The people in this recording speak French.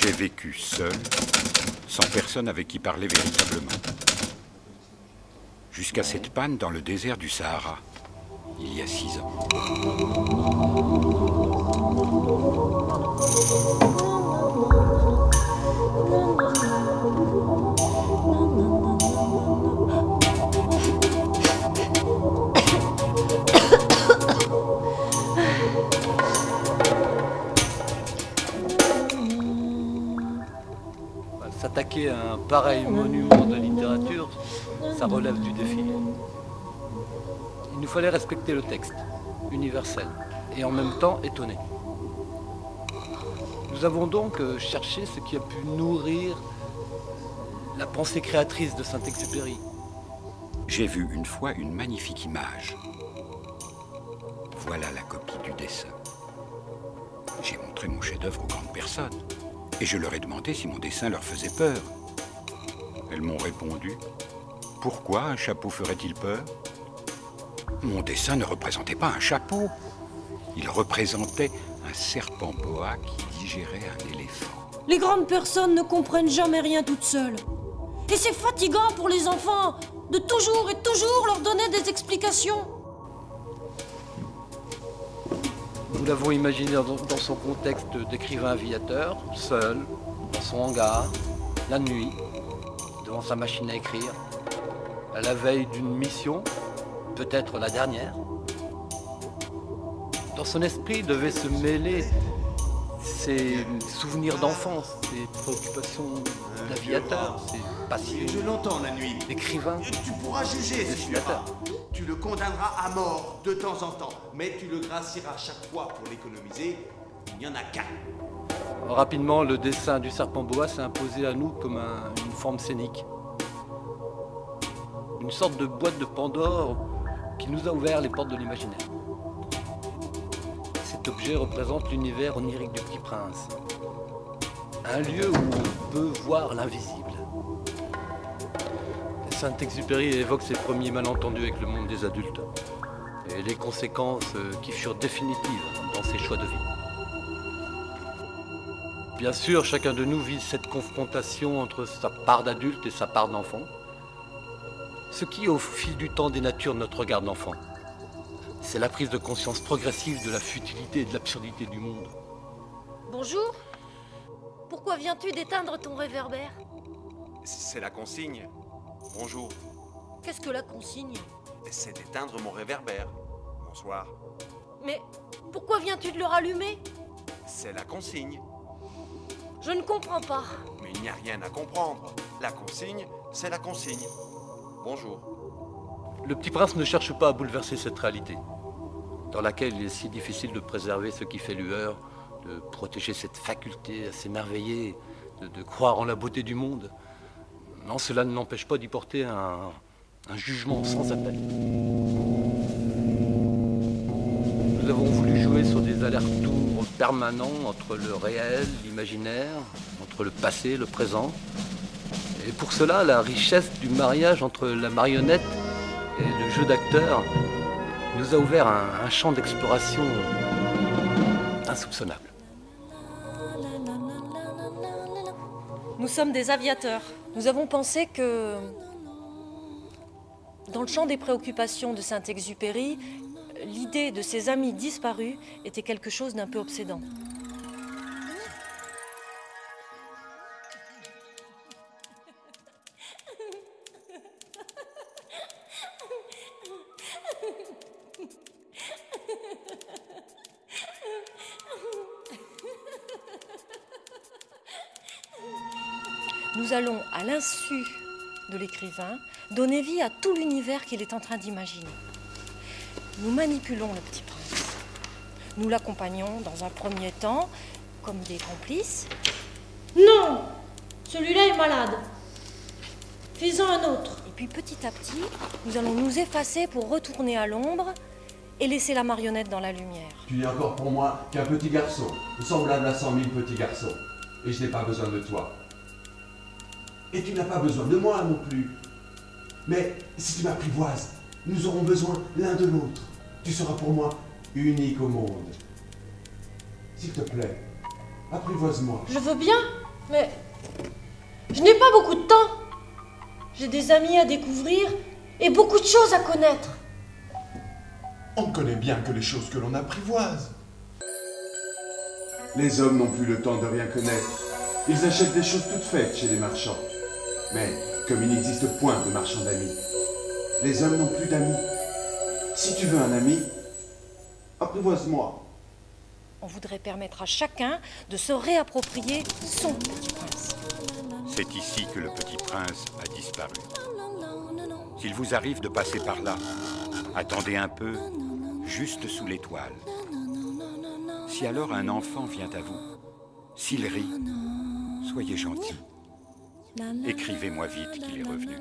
J'ai vécu seul, sans personne avec qui parler véritablement. Jusqu'à cette panne dans le désert du Sahara, il y a 6 ans. S'attaquer à un pareil monument de littérature, ça relève du défi. Il nous fallait respecter le texte, universel, et en même temps étonné. Nous avons donc cherché ce qui a pu nourrir la pensée créatrice de Saint-Exupéry. J'ai vu une fois une magnifique image. Voilà la copie du dessin. J'ai montré mon chef-d'œuvre aux grandes personnes. Et je leur ai demandé si mon dessin leur faisait peur. Elles m'ont répondu, « Pourquoi un chapeau ferait-il peur ?» Mon dessin ne représentait pas un chapeau. Il représentait un serpent boa qui digérait un éléphant. Les grandes personnes ne comprennent jamais rien toutes seules. Et c'est fatigant pour les enfants de toujours et toujours leur donner des explications. Nous l'avons imaginé dans son contexte d'écrivain aviateur, seul, dans son hangar, la nuit, devant sa machine à écrire, à la veille d'une mission, peut-être la dernière. Dans son esprit devaient se mêler ses souvenirs d'enfance, ses préoccupations d'aviateur, ses passions. Je l'entends la nuit. D'écrivain. Tu pourras juger si tu as. Tu le condamneras à mort de temps en temps, mais tu le gracieras chaque fois pour l'économiser. Il n'y en a qu'un. Rapidement, le dessin du serpent boa s'est imposé à nous comme une forme scénique. Une sorte de boîte de Pandore qui nous a ouvert les portes de l'imaginaire. Cet objet représente l'univers onirique du Petit Prince. Un lieu où on peut voir l'invisible. Saint-Exupéry évoque ses premiers malentendus avec le monde des adultes et les conséquences qui furent définitives dans ses choix de vie. Bien sûr, chacun de nous vit cette confrontation entre sa part d'adulte et sa part d'enfant, ce qui, au fil du temps, dénature notre regard d'enfant. C'est la prise de conscience progressive de la futilité et de l'absurdité du monde. Bonjour. Pourquoi viens-tu d'éteindre ton réverbère? C'est la consigne. Bonjour. Qu'est-ce que la consigne? C'est d'éteindre mon réverbère. Bonsoir. Mais pourquoi viens-tu de le rallumer? C'est la consigne. Je ne comprends pas. Mais il n'y a rien à comprendre. La consigne, c'est la consigne. Bonjour. Le Petit Prince ne cherche pas à bouleverser cette réalité, dans laquelle il est si difficile de préserver ce qui fait lueur, de protéger cette faculté à s'émerveiller, de croire en la beauté du monde. Non, cela ne l'empêche pas d'y porter un jugement sans appel. Nous avons voulu jouer sur des allers-retours permanents entre le réel, l'imaginaire, entre le passé, le présent. Et pour cela, la richesse du mariage entre la marionnette et le jeu d'acteur nous a ouvert un champ d'exploration insoupçonnable. Nous sommes des aviateurs. Nous avons pensé que, dans le champ des préoccupations de Saint-Exupéry, l'idée de ses amis disparus était quelque chose d'un peu obsédant. Nous allons, à l'insu de l'écrivain, donner vie à tout l'univers qu'il est en train d'imaginer. Nous manipulons le Petit Prince. Nous l'accompagnons dans un premier temps comme des complices. Non! Celui-là est malade. Fais-en un autre. Et puis petit à petit, nous allons nous effacer pour retourner à l'ombre et laisser la marionnette dans la lumière. Tu n'es encore pour moi qu'un petit garçon, semblable à 100 000 petits garçons. Et je n'ai pas besoin de toi. Et tu n'as pas besoin de moi non plus. Mais si tu m'apprivoises, nous aurons besoin l'un de l'autre. Tu seras pour moi unique au monde. S'il te plaît, apprivoise-moi. Je veux bien, Mais je n'ai pas beaucoup de temps. J'ai des amis à découvrir et beaucoup de choses à connaître. On ne connaît bien que les choses que l'on apprivoise. Les hommes n'ont plus le temps de rien connaître. Ils achètent des choses toutes faites chez les marchands. Mais comme il n'existe point de marchands d'amis, les hommes n'ont plus d'amis. Si tu veux un ami, apprivoise-moi. On voudrait permettre à chacun de se réapproprier son petit prince. C'est ici que le petit prince a disparu. S'il vous arrive de passer par là, attendez un peu, juste sous l'étoile. Si alors un enfant vient à vous, s'il rit, soyez gentil. Écrivez-moi vite qu'il est revenu.